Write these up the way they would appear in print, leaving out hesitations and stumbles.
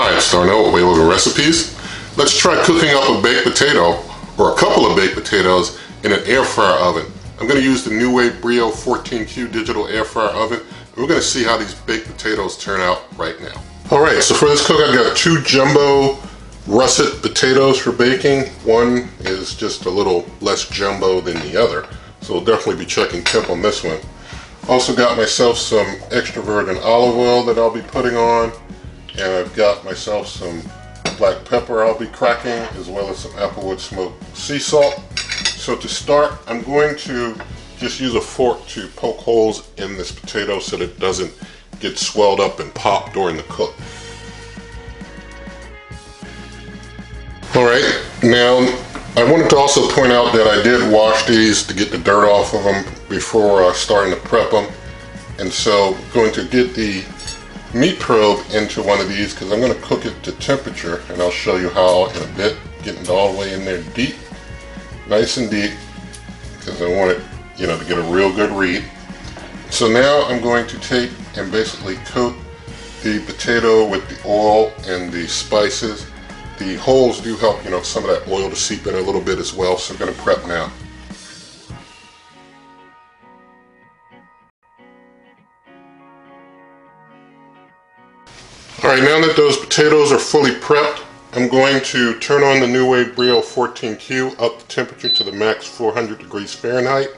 Alright, starting out with way over recipes. Let's try cooking up a baked potato, or a couple of baked potatoes, in an air fryer oven. I'm going to use the NuWave Brio 14Q digital air fryer oven, and we're going to see how these baked potatoes turn out right now. Alright, so for this cook I've got two jumbo russet potatoes for baking. One is just a little less jumbo than the other, so we'll definitely be checking temp on this one. Also got myself some extra virgin olive oil that I'll be putting on, and I've got myself some black pepper I'll be cracking, as well as some applewood smoked sea salt. So to start, I'm going to just use a fork to poke holes in this potato so that it doesn't get swelled up and pop during the cook. Alright, now I wanted to also point out that I did wash these to get the dirt off of them before starting to prep them. And so I'm going to get the meat probe into one of these because I'm going to cook it to temperature, and I'll show you how in a bit, getting it all the way in there deep, nice and deep, because I want it, to get a real good read. So now I'm going to take and basically coat the potato with the oil and the spices. The holes do help, some of that oil to seep in a little bit as well, so I'm going to prep now. Alright, now that those potatoes are fully prepped, I'm going to turn on the NuWave Brio 14Q, up the temperature to the max 400 degrees Fahrenheit.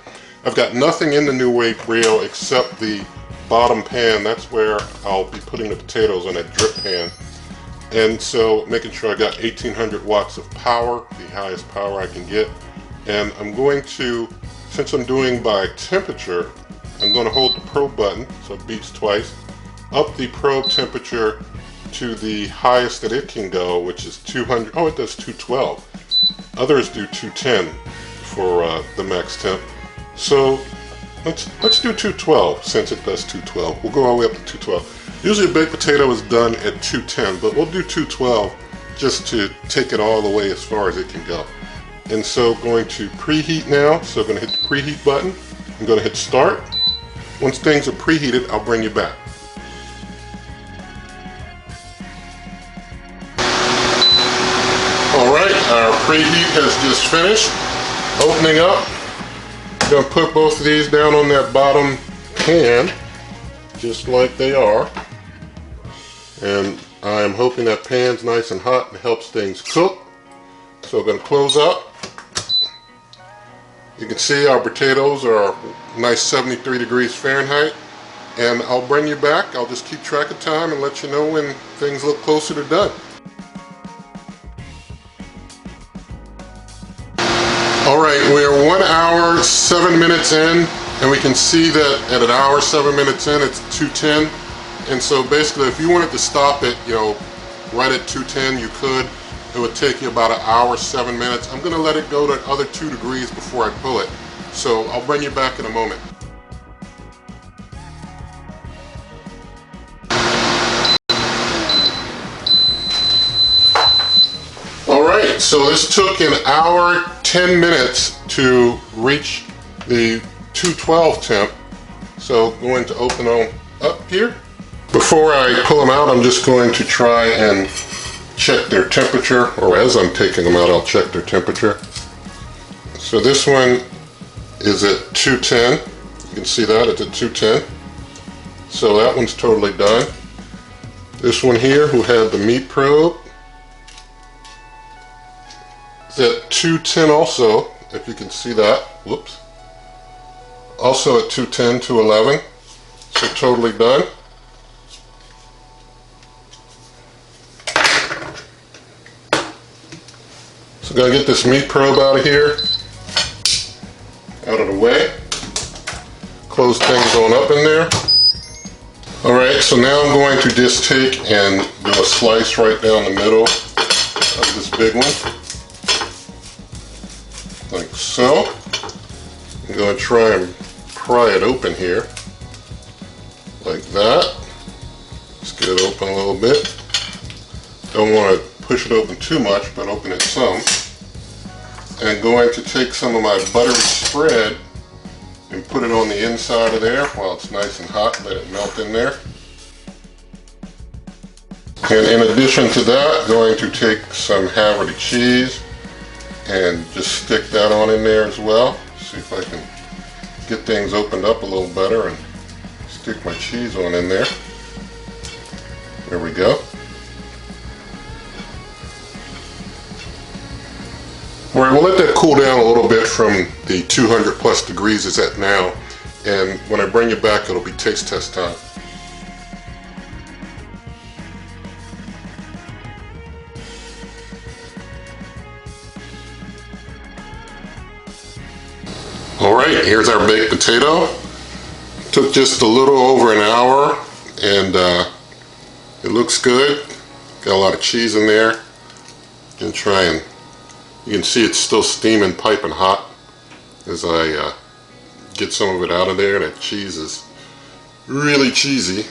I've got nothing in the NuWave Brio except the bottom pan. That's where I'll be putting the potatoes on that drip pan. And so making sure I got 1800 watts of power, the highest power I can get. And I'm going to, since I'm doing by temperature, I'm going to hold the probe button, so it beeps twice, up the probe temperature to the highest that it can go, which is 200, it does 212. Others do 210 for the max temp. So let's do 212 since it does 212. We'll go all the way up to 212. Usually a baked potato is done at 210, but we'll do 212 just to take it all the way as far as it can go. And so going to preheat now, so I'm going to hit the preheat button. I'm going to hit start. Once things are preheated, I'll bring you back. Alright, our preheat has just finished. Opening up. I'm going to put both of these down on that bottom pan, just like they are. And I'm hoping that pan's nice and hot and helps things cook. So I'm going to close up. You can see our potatoes are nice 73 degrees Fahrenheit. And I'll bring you back. I'll just keep track of time and let you know when things look closer to done. Alright, we are 1 hour, 7 minutes in, and we can see that at an hour, 7 minutes in, it's 210. And so basically, if you wanted to stop it, right at 210, you could. It would take you about an hour, 7 minutes. I'm going to let it go to another 2 degrees before I pull it. So I'll bring you back in a moment. Alright, so this took an hour, 10 minutes to reach the 212 temp. So I'm going to open them up here. Before I pull them out, I'm just going to try and check their temperature, or as I'm taking them out, I'll check their temperature. So this one is at 210. You can see that, it's at 210. So that one's totally done. This one here, who had the meat probe, is at 210 also, if you can see that. Whoops. Also at 210, 211. So totally done. So I'm going to get this meat probe out of here, out of the way. Close things on up in there. Alright, so now I'm going to just take and do a slice right down the middle of this big one. Like so. I'm going to try and pry it open here. Like that. Just get it open a little bit. Don't want to push it open too much, but open it some. And going to take some of my buttery spread and put it on the inside of there while it's nice and hot. Let it melt in there. And in addition to that, going to take some Haverty cheese and just stick that on in there as well. See if I can get things opened up a little better and stick my cheese on in there. There we go. Alright, we'll let that cool down a little bit from the 200 plus degrees it's at now, and when I bring it back it'll be taste test time. Alright, here's our baked potato. Took just a little over an hour, and it looks good. Got a lot of cheese in there. You can try and you can see it's still steaming, piping hot as I get some of it out of there. That cheese is really cheesy,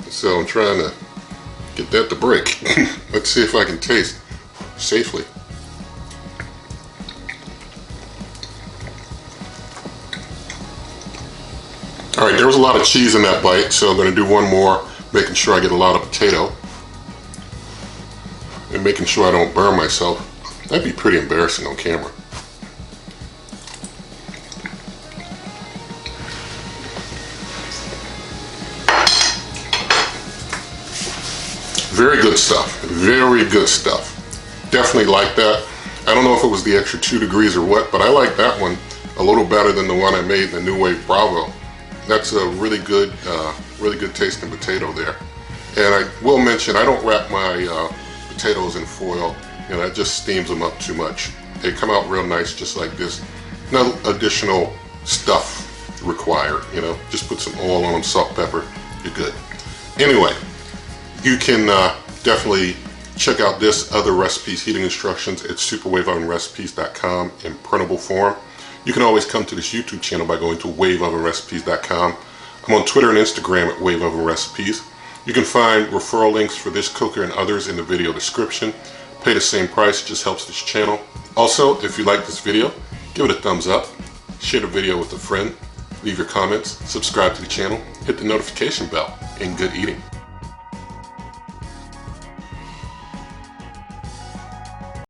so I'm trying to get that to break. Let's see if I can taste safely. Alright, there was a lot of cheese in that bite, so I'm going to do one more, making sure I get a lot of potato. And making sure I don't burn myself. That'd be pretty embarrassing on camera. Very good stuff. Very good stuff. Definitely like that. I don't know if it was the extra 2 degrees or what, but I like that one a little better than the one I made in the NuWave Brio. That's a really good tasting potato there. And I will mention, I don't wrap my potatoes in foil. You know, that just steams them up too much. They come out real nice just like this. No additional stuff required, you know. Just put some oil on them, salt, pepper, you're good. Anyway, you can definitely check out this other recipes, heating instructions at superwaveovenrecipes.com in printable form. You can always come to this YouTube channel by going to waveovenrecipes.com. I'm on Twitter and Instagram at waveovenrecipes. You can find referral links for this cooker and others in the video description. Pay the same price, it just helps this channel. Also, if you like this video, give it a thumbs up, share the video with a friend, leave your comments, subscribe to the channel, hit the notification bell, and good eating.